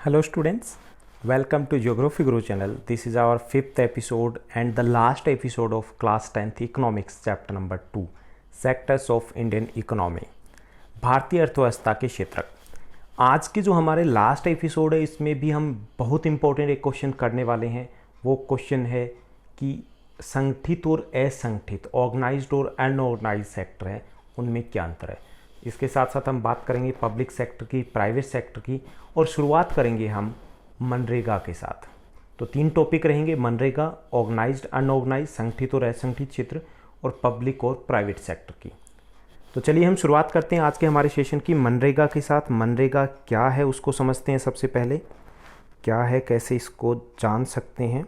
Hello students, welcome to Geography Guru channel. This is our 5th episode and the last episode of class 10th economics chapter number 2 sectors of Indian economy. भारतीय अर्थव्यवस्था के क्षेत्र। आज के जो हमारे last episode है इसमें भी हम बहुत इंपॉर्टेंट एक क्वेश्चन करने वाले हैं। वो क्वेश्चन है कि संगठित और असंगठित, ऑर्गेनाइज्ड और अनऑर्गेनाइज्ड सेक्टर है, उनमें क्या अंतर है। इसके साथ साथ हम बात करेंगे पब्लिक सेक्टर की, प्राइवेट सेक्टर की, और शुरुआत करेंगे हम मनरेगा के साथ। तो 3 टॉपिक रहेंगे: मनरेगा, ऑर्गेनाइज्ड अनऑर्गेनाइज्ड, संगठित और असंगठित क्षेत्र, और पब्लिक और प्राइवेट सेक्टर की। तो चलिए हम शुरुआत करते हैं आज के हमारे सेशन की मनरेगा के साथ। मनरेगा क्या है उसको समझते हैं। सबसे पहले क्या है, कैसे इसको जान सकते हैं।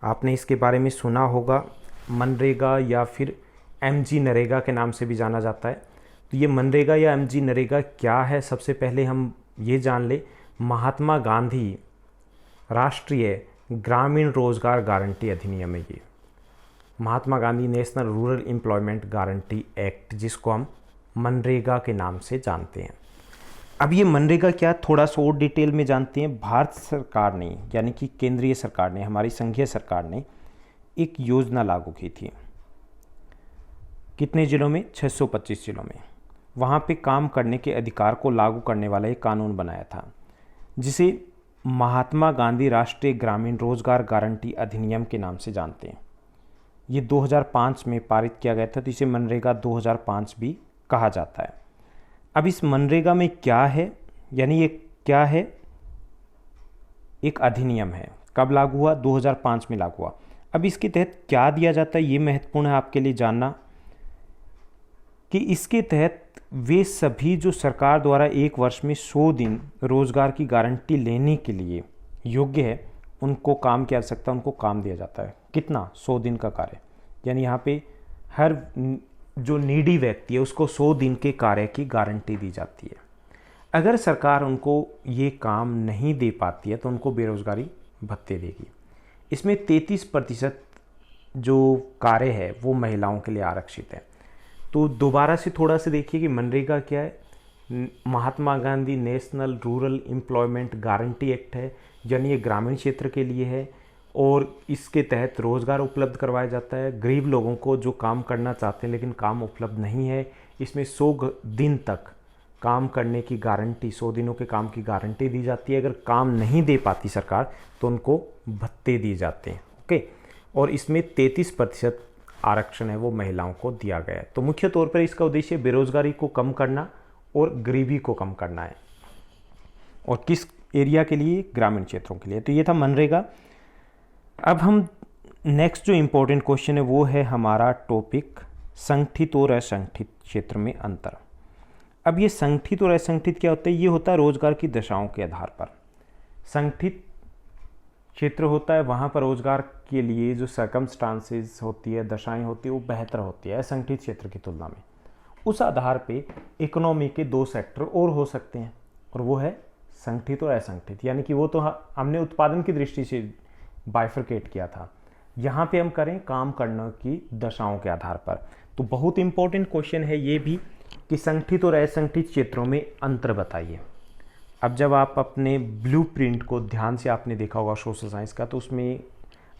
आपने इसके बारे में सुना होगा, मनरेगा या फिर एमजी नरेगा के नाम से भी जाना जाता है। तो ये मनरेगा या एमजी नरेगा क्या है, सबसे पहले हम ये जान ले। महात्मा गांधी राष्ट्रीय ग्रामीण रोजगार गारंटी अधिनियम है ये, Mahatma Gandhi national rural employment guarantee act, जिसको हम मनरेगा के नाम से जानते हैं। अब ये मनरेगा क्या, थोड़ा सा और डिटेल में जानते हैं। भारत सरकार ने, यानी कि केंद्रीय सरकार ने, हमारी संघीय सरकार ने एक योजना लागू की थी। कितने जिलों में? 625 जिलों में। वहाँ पे काम करने के अधिकार को लागू करने वाला एक कानून बनाया था, जिसे महात्मा गांधी राष्ट्रीय ग्रामीण रोजगार गारंटी अधिनियम के नाम से जानते हैं। ये 2005 में पारित किया गया था, तो इसे मनरेगा 2005 भी कहा जाता है। अब इस मनरेगा में क्या है, यानी ये क्या है, एक अधिनियम है। कब लागू हुआ? 2005 में लागू हुआ। अब इसके तहत क्या दिया जाता है, ये महत्वपूर्ण है आपके लिए जानना, कि इसके तहत वे सभी जो सरकार द्वारा एक वर्ष में 100 दिन रोजगार की गारंटी लेने के लिए योग्य है, उनको काम की आवश्यकता, उनको काम दिया जाता है। कितना? 100 दिन का कार्य। यानी यहाँ पे हर जो नीडी व्यक्ति है उसको 100 दिन के कार्य की गारंटी दी जाती है। अगर सरकार उनको ये काम नहीं दे पाती है तो उनको बेरोजगारी भत्ते देगी। इसमें 33% जो कार्य है वो महिलाओं के लिए आरक्षित है। तो दोबारा से थोड़ा सा देखिए कि मनरेगा क्या है। Mahatma Gandhi national rural employment guarantee act है, यानी ये ग्रामीण क्षेत्र के लिए है, और इसके तहत रोज़गार उपलब्ध करवाया जाता है गरीब लोगों को जो काम करना चाहते हैं लेकिन काम उपलब्ध नहीं है। इसमें 100 दिन तक काम करने की गारंटी, 100 दिनों के काम की गारंटी दी जाती है। अगर काम नहीं दे पाती सरकार तो उनको भत्ते दिए जाते हैं। ओके, और इसमें 33% आरक्षण है वो महिलाओं को दिया गया है। तो मुख्य तौर पर इसका उद्देश्य बेरोजगारी को कम करना और गरीबी को कम करना है। और किस एरिया के लिए? ग्रामीण क्षेत्रों के लिए। तो ये था मनरेगा। अब हम नेक्स्ट जो इम्पोर्टेंट क्वेश्चन है वो है हमारा टॉपिक संगठित और असंगठित क्षेत्र में अंतर। अब ये संगठित और असंगठित क्या होता है? ये होता है रोजगार की दशाओं के आधार पर। संगठित क्षेत्र होता है वहाँ पर रोजगार के लिए जो सर्कमस्टांसेस होती है, दशाएं होती है, वो बेहतर होती है असंगठित क्षेत्र की तुलना में। उस आधार पे इकोनॉमी के 2 सेक्टर और हो सकते हैं, और वो है संगठित और असंगठित। यानी कि वो तो हमने उत्पादन की दृष्टि से बाइफरकेट किया था, यहाँ पे हम करें काम करने की दशाओं के आधार पर। तो बहुत इंपॉर्टेंट क्वेश्चन है ये भी कि संगठित और असंगठित क्षेत्रों में अंतर बताइए। अब जब आप अपने ब्लूप्रिंट को ध्यान से आपने देखा होगा सोशल साइंस का, तो उसमें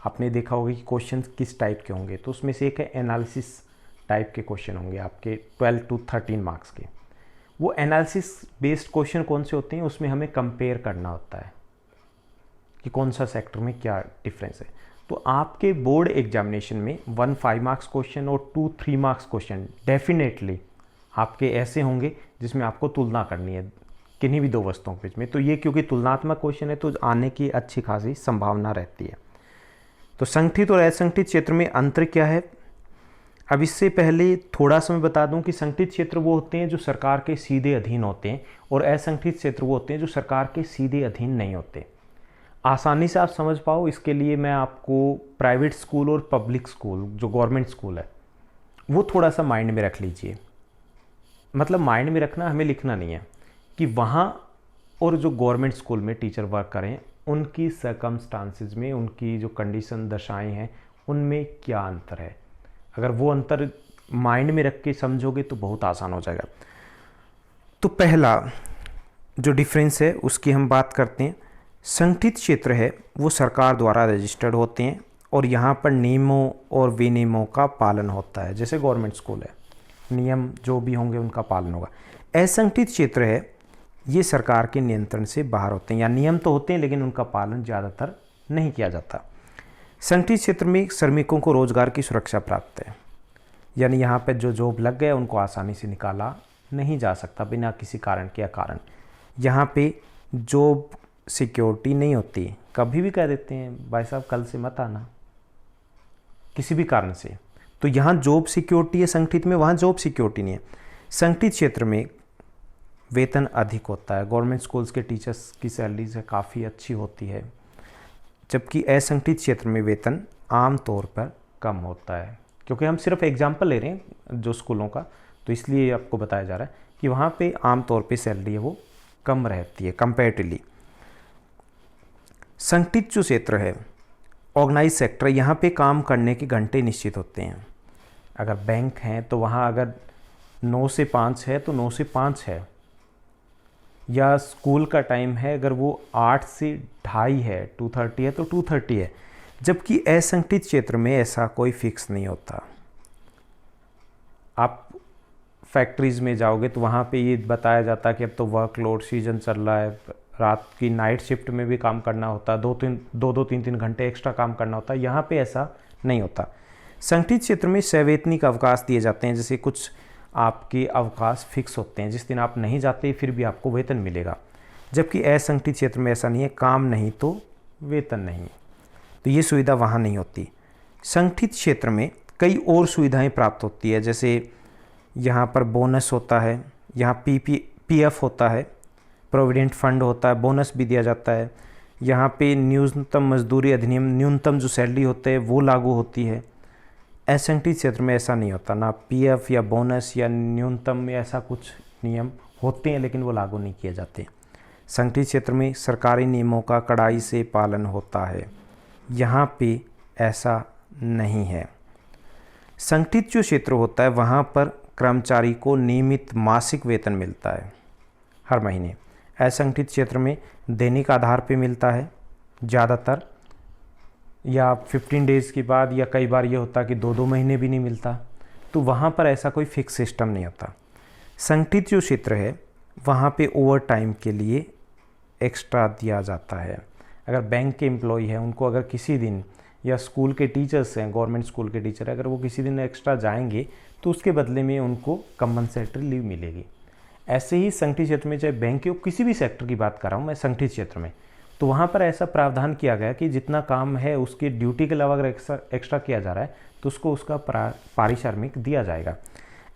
आपने देखा होगा कि क्वेश्चन किस टाइप के होंगे। तो उसमें से एक है एनालिसिस टाइप के क्वेश्चन होंगे आपके 12 to 13 मार्क्स के। वो एनालिसिस बेस्ड क्वेश्चन कौन से होते हैं? उसमें हमें कंपेयर करना होता है कि कौन सा सेक्टर में क्या डिफरेंस है। तो आपके बोर्ड एग्जामिनेशन में 1 5 मार्क्स क्वेश्चन और 2 3 मार्क्स क्वेश्चन डेफिनेटली आपके ऐसे होंगे जिसमें आपको तुलना करनी है किन्हीं भी 2 वस्तुओं के बीच में। तो ये क्योंकि तुलनात्मक क्वेश्चन है तो आने की अच्छी खासी संभावना रहती है। तो संगठित और असंगठित क्षेत्र में अंतर क्या है? अब इससे पहले थोड़ा सा मैं बता दूं कि संगठित क्षेत्र वो होते हैं जो सरकार के सीधे अधीन होते हैं, और असंगठित क्षेत्र वो होते हैं जो सरकार के सीधे अधीन नहीं होते। आसानी से आप समझ पाओ इसके लिए मैं आपको प्राइवेट स्कूल और पब्लिक स्कूल, जो गवर्नमेंट स्कूल है, वो थोड़ा सा माइंड में रख लीजिए। मतलब माइंड में रखना, हमें लिखना नहीं है, कि वहाँ और जो गवर्नमेंट स्कूल में टीचर वर्क करें उनकी सर्कमस्टांसेस में, उनकी जो कंडीशन दशाएं हैं उनमें क्या अंतर है। अगर वो अंतर माइंड में रख के समझोगे तो बहुत आसान हो जाएगा। तो पहला जो डिफरेंस है उसकी हम बात करते हैं संगठित क्षेत्र है वो सरकार द्वारा रजिस्टर्ड होते हैं और यहाँ पर नियमों और विनियमों का पालन होता है। जैसे गवर्नमेंट स्कूल है, नियम जो भी होंगे उनका पालन होगा। असंगठित क्षेत्र है ये सरकार के नियंत्रण से बाहर होते हैं, या नियम तो होते हैं लेकिन उनका पालन ज़्यादातर नहीं किया जाता। संगठित क्षेत्र में श्रमिकों को रोजगार की सुरक्षा प्राप्त है, यानी यहाँ पर जो जॉब लग गया उनको आसानी से निकाला नहीं जा सकता बिना किसी कारण के कारण। यहाँ पे जॉब सिक्योरिटी नहीं होती, कभी भी कह देते हैं भाई साहब कल से मत आना किसी भी कारण से। तो यहाँ जॉब सिक्योरिटी है संगठित में, वहाँ जॉब सिक्योरिटी नहीं है। संगठित क्षेत्र में वेतन अधिक होता है, गवर्नमेंट स्कूल्स के टीचर्स की सैलरीज है काफ़ी अच्छी होती है, जबकि असंगठित क्षेत्र में वेतन आम तौर पर कम होता है। क्योंकि हम सिर्फ एग्जाम्पल ले रहे हैं जो स्कूलों का, तो इसलिए आपको बताया जा रहा है कि वहाँ पे आम तौर पे सैलरी है वो कम रहती है कंपैरेटिवली। संगठित जो क्षेत्र है ऑर्गेनाइज सेक्टर, यहाँ पे काम करने के घंटे निश्चित होते हैं। अगर बैंक हैं तो वहाँ अगर 9 से 5 है तो 9 से 5 है, या स्कूल का टाइम है अगर वो 8 से 2:30 है, 2:30 है तो 2:30 है। जबकि असंगठित क्षेत्र में ऐसा कोई फिक्स नहीं होता। आप फैक्ट्रीज़ में जाओगे तो वहाँ पे ये बताया जाता है कि अब तो वर्कलोड सीजन चल रहा है, रात की नाइट शिफ्ट में भी काम करना होता है, 2-3 घंटे एक्स्ट्रा काम करना होता है। यहाँ पे ऐसा नहीं होता। संगठित क्षेत्र में सवैतनिक अवकाश दिए जाते हैं, जैसे कुछ आपके अवकाश फिक्स होते हैं, जिस दिन आप नहीं जाते फिर भी आपको वेतन मिलेगा। जबकि असंगठित क्षेत्र में ऐसा नहीं है, काम नहीं तो वेतन नहीं, तो ये सुविधा वहाँ नहीं होती। संगठित क्षेत्र में कई और सुविधाएं प्राप्त होती है, जैसे यहाँ पर बोनस होता है, यहाँ PF होता है, प्रोविडेंट फंड होता है, बोनस भी दिया जाता है। यहाँ पे न्यूनतम मजदूरी अधिनियम, न्यूनतम जो सैलरी होते हैं वो लागू होती है। असंगठित क्षेत्र में ऐसा नहीं होता, ना PF या बोनस या न्यूनतम या ऐसा कुछ नियम होते हैं लेकिन वो लागू नहीं किए जाते। संगठित क्षेत्र में सरकारी नियमों का कड़ाई से पालन होता है, यहाँ पे ऐसा नहीं है। संगठित जो क्षेत्र होता है वहाँ पर कर्मचारी को नियमित मासिक वेतन मिलता है हर महीने। असंगठित क्षेत्र में दैनिक आधार पे मिलता है ज़्यादातर, या 15 डेज़ के बाद, या कई बार ये होता है कि 2-2 महीने भी नहीं मिलता। तो वहाँ पर ऐसा कोई फिक्स सिस्टम नहीं होता। संगठित जो क्षेत्र है वहाँ पे ओवर टाइम के लिए एक्स्ट्रा दिया जाता है। अगर बैंक के एम्प्लॉय हैं उनको अगर किसी दिन, या स्कूल के टीचर्स हैं, गवर्नमेंट स्कूल के टीचर, अगर वो किसी दिन एक्स्ट्रा जाएंगे तो उसके बदले में उनको कंपनसेटरी लीव मिलेगी। ऐसे ही संगठित क्षेत्र में, चाहे बैंक के किसी भी सेक्टर की बात कर रहा हूँ मैं संगठित क्षेत्र में, तो वहाँ पर ऐसा प्रावधान किया गया कि जितना काम है उसकी ड्यूटी के अलावा अगर एक्स्ट्रा किया जा रहा है तो उसको उसका पारिश्रमिक दिया जाएगा।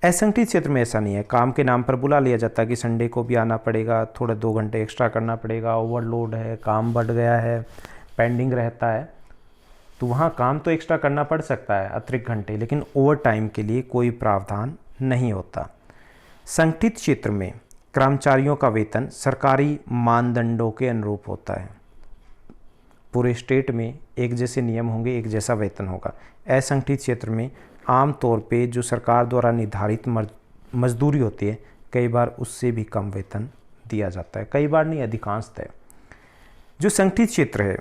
असंगठित क्षेत्र में ऐसा नहीं है, काम के नाम पर बुला लिया जाता है कि संडे को भी आना पड़ेगा, थोड़े 2 घंटे एक्स्ट्रा करना पड़ेगा, ओवरलोड है, काम बढ़ गया है, पेंडिंग रहता है, तो वहाँ काम तो एक्स्ट्रा करना पड़ सकता है अतिरिक्त घंटे, लेकिन ओवर टाइम के लिए कोई प्रावधान नहीं होता। संगठित क्षेत्र में कर्मचारियों का वेतन सरकारी मानदंडों के अनुरूप होता है। पूरे स्टेट में एक जैसे नियम होंगे, एक जैसा वेतन होगा। असंगठित क्षेत्र में आम तौर पे जो सरकार द्वारा निर्धारित मजदूरी होती है, कई बार उससे भी कम वेतन दिया जाता है, कई बार नहीं, अधिकांशतः। जो संगठित क्षेत्र है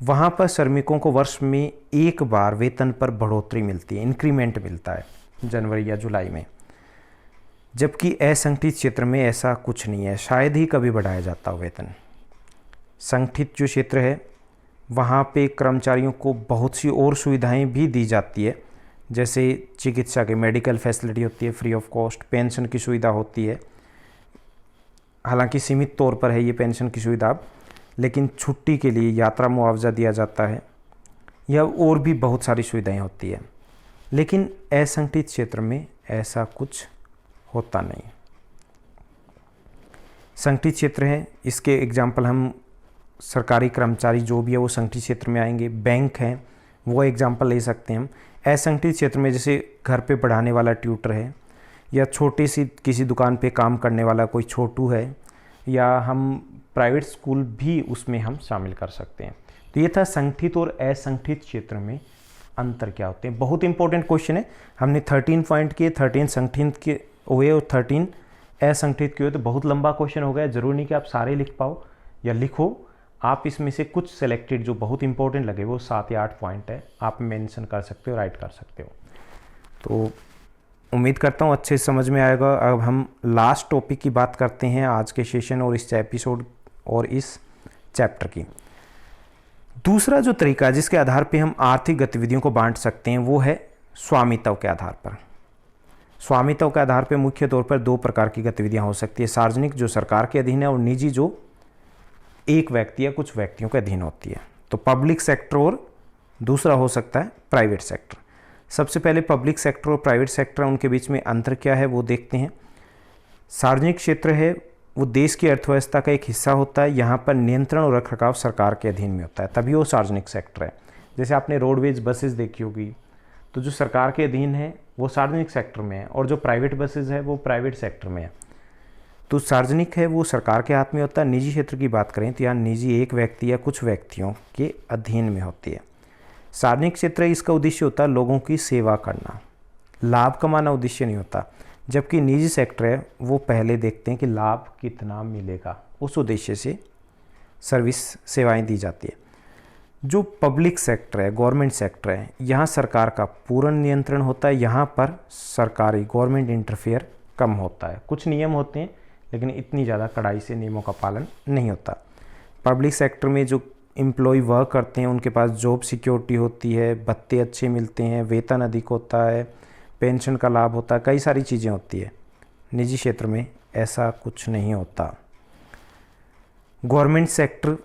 वहाँ पर श्रमिकों को वर्ष में एक बार वेतन पर बढ़ोतरी मिलती है, इंक्रीमेंट मिलता है जनवरी या जुलाई में। जबकि असंगठित क्षेत्र में ऐसा कुछ नहीं है, शायद ही कभी बढ़ाया जाता हो वेतन। संगठित जो क्षेत्र है वहाँ पे कर्मचारियों को बहुत सी और सुविधाएं भी दी जाती है, जैसे चिकित्सा की मेडिकल फैसिलिटी होती है फ्री ऑफ कॉस्ट, पेंशन की सुविधा होती है, हालांकि सीमित तौर पर है ये पेंशन की सुविधा, लेकिन छुट्टी के लिए यात्रा मुआवजा दिया जाता है, या और भी बहुत सारी सुविधाएं होती है। लेकिन असंगठित क्षेत्र में ऐसा कुछ होता नहीं। संगठित क्षेत्र है, इसके एग्जाम्पल हम सरकारी कर्मचारी जो भी है वो संगठित क्षेत्र में आएंगे। बैंक हैं वो एग्जाम्पल ले सकते हैं हम। असंगठित क्षेत्र में जैसे घर पे पढ़ाने वाला ट्यूटर है, या छोटी सी किसी दुकान पे काम करने वाला कोई छोटू है, या हम प्राइवेट स्कूल भी उसमें हम शामिल कर सकते हैं। तो ये था संगठित और असंगठित क्षेत्र में अंतर क्या होते हैं। बहुत इंपॉर्टेंट क्वेश्चन है। हमने 13 पॉइंट किए, 13 संगठित के हुए और 13 असंगठित के हुए, तो बहुत लंबा क्वेश्चन हो गया। ज़रूरी नहीं कि आप सारे लिख पाओ या लिखो, आप इसमें से कुछ सेलेक्टेड जो बहुत इंपॉर्टेंट लगे वो 7 या 8 पॉइंट है, आप मेंशन कर सकते हो, राइट कर सकते हो। तो उम्मीद करता हूँ अच्छे से समझ में आएगा। अब हम लास्ट टॉपिक की बात करते हैं आज के सेशन और इस एपिसोड और इस चैप्टर की। दूसरा जो तरीका जिसके आधार पे हम आर्थिक गतिविधियों को बांट सकते हैं वो है स्वामित्व के आधार पर। स्वामित्व के आधार पर मुख्य तौर पर 2 प्रकार की गतिविधियां हो सकती है, सार्वजनिक जो सरकार के अधीन है और निजी जो एक व्यक्ति या कुछ व्यक्तियों के अधीन होती है। तो पब्लिक सेक्टर और दूसरा हो सकता है प्राइवेट सेक्टर। सबसे पहले पब्लिक सेक्टर और प्राइवेट सेक्टर, उनके बीच में अंतर क्या है वो देखते हैं। सार्वजनिक क्षेत्र है वो देश की अर्थव्यवस्था का एक हिस्सा होता है, यहाँ पर नियंत्रण और रखरखाव सरकार के अधीन में होता है, तभी वो सार्वजनिक सेक्टर है। जैसे आपने रोडवेज बसेस देखी होगी, तो जो सरकार के अधीन है वो सार्वजनिक सेक्टर में है और जो प्राइवेट बसेस है वो प्राइवेट सेक्टर में है। तो सार्वजनिक है वो सरकार के हाथ में होता है। निजी क्षेत्र की बात करें तो यहाँ निजी एक व्यक्ति या कुछ व्यक्तियों के अधीन में होती है। सार्वजनिक क्षेत्र इसका उद्देश्य होता है लोगों की सेवा करना, लाभ कमाना उद्देश्य नहीं होता। जबकि निजी सेक्टर है वो पहले देखते हैं कि लाभ कितना मिलेगा, उस उद्देश्य से सर्विस सेवाएं दी जाती है। जो पब्लिक सेक्टर है, गवर्नमेंट सेक्टर है, यहाँ सरकार का पूर्ण नियंत्रण होता है। यहाँ पर सरकारी गवर्नमेंट इंटरफेयर कम होता है। कुछ नियम होते हैं लेकिन इतनी ज़्यादा कड़ाई से नियमों का पालन नहीं होता। पब्लिक सेक्टर में जो एम्प्लॉय वर्क करते हैं उनके पास जॉब सिक्योरिटी होती है, भत्ते अच्छे मिलते हैं, वेतन अधिक होता है, पेंशन का लाभ होता है, कई सारी चीज़ें होती है। निजी क्षेत्र में ऐसा कुछ नहीं होता। गवर्नमेंट सेक्टर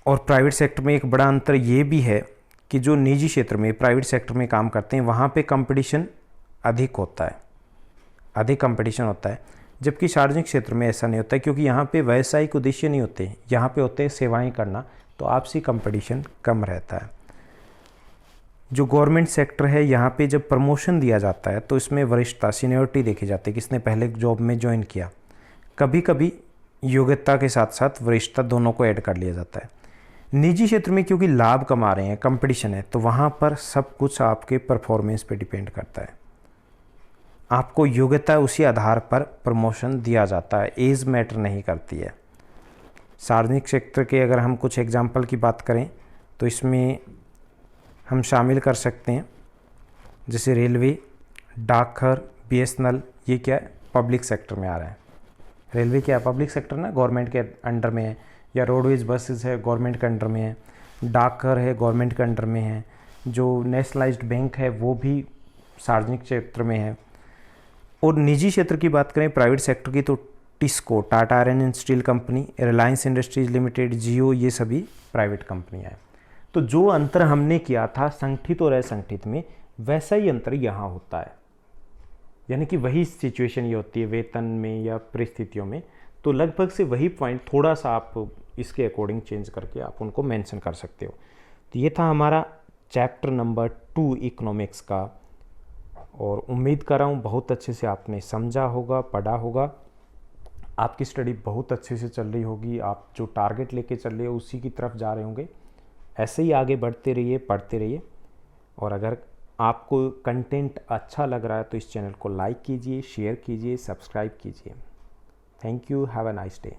और प्राइवेट सेक्टर में एक बड़ा अंतर ये भी है कि जो निजी क्षेत्र में प्राइवेट सेक्टर में काम करते हैं वहाँ पे कंपटीशन अधिक होता है, अधिक कंपटीशन होता है। जबकि सार्वजनिक क्षेत्र में ऐसा नहीं होता है, क्योंकि यहाँ पे व्यावसायिक उद्देश्य नहीं होते, यहाँ पे होते हैं सेवाएं करना, तो आपसी कंपटीशन कम रहता है। जो गवर्नमेंट सेक्टर है यहाँ पे जब प्रमोशन दिया जाता है तो इसमें वरिष्ठता, सीनियरिटी देखी जाती है, किसने पहले जॉब में ज्वाइन किया। कभी कभी योग्यता के साथ साथ वरिष्ठता दोनों को ऐड कर लिया जाता है। निजी क्षेत्र में क्योंकि लाभ कमा रहे हैं, कंपटीशन है, तो वहाँ पर सब कुछ आपके परफॉर्मेंस पे डिपेंड करता है। आपको योग्यता उसी आधार पर प्रमोशन दिया जाता है, एज मैटर नहीं करती है। सार्वजनिक क्षेत्र के अगर हम कुछ एग्जाम्पल की बात करें तो इसमें हम शामिल कर सकते हैं जैसे रेलवे, डाकघर, BSNL, ये क्या है पब्लिक सेक्टर में आ रहा है। रेलवे क्या है पब्लिक सेक्टर ना, गवर्नमेंट के अंडर में है, या रोडवेज बसेस है गवर्नमेंट के अंडर में है, डाकघर है गवर्नमेंट के अंडर में है, जो नेशनलाइज्ड बैंक है वो भी सार्वजनिक क्षेत्र में है। और निजी क्षेत्र की बात करें प्राइवेट सेक्टर की तो TISCO, Tata iron and steel company, Reliance industries limited, Jio, ये सभी प्राइवेट कंपनियां हैं। तो जो अंतर हमने किया था संगठित और असंगठित में, वैसा ही अंतर यहाँ होता है, यानी कि वही सिचुएशन ये होती है वेतन में या परिस्थितियों में, तो लगभग से वही पॉइंट थोड़ा सा आप इसके अकॉर्डिंग चेंज करके आप उनको मेंशन कर सकते हो। तो ये था हमारा चैप्टर नंबर 2 इकोनॉमिक्स का, और उम्मीद कर रहा हूँ बहुत अच्छे से आपने समझा होगा, पढ़ा होगा, आपकी स्टडी बहुत अच्छे से चल रही होगी, आप जो टारगेट लेके चल रहे हो उसी की तरफ जा रहे होंगे। ऐसे ही आगे बढ़ते रहिए, पढ़ते रहिए, और अगर आपको कंटेंट अच्छा लग रहा है तो इस चैनल को लाइक कीजिए, शेयर कीजिए, सब्सक्राइब कीजिए। Thank you, have a nice day.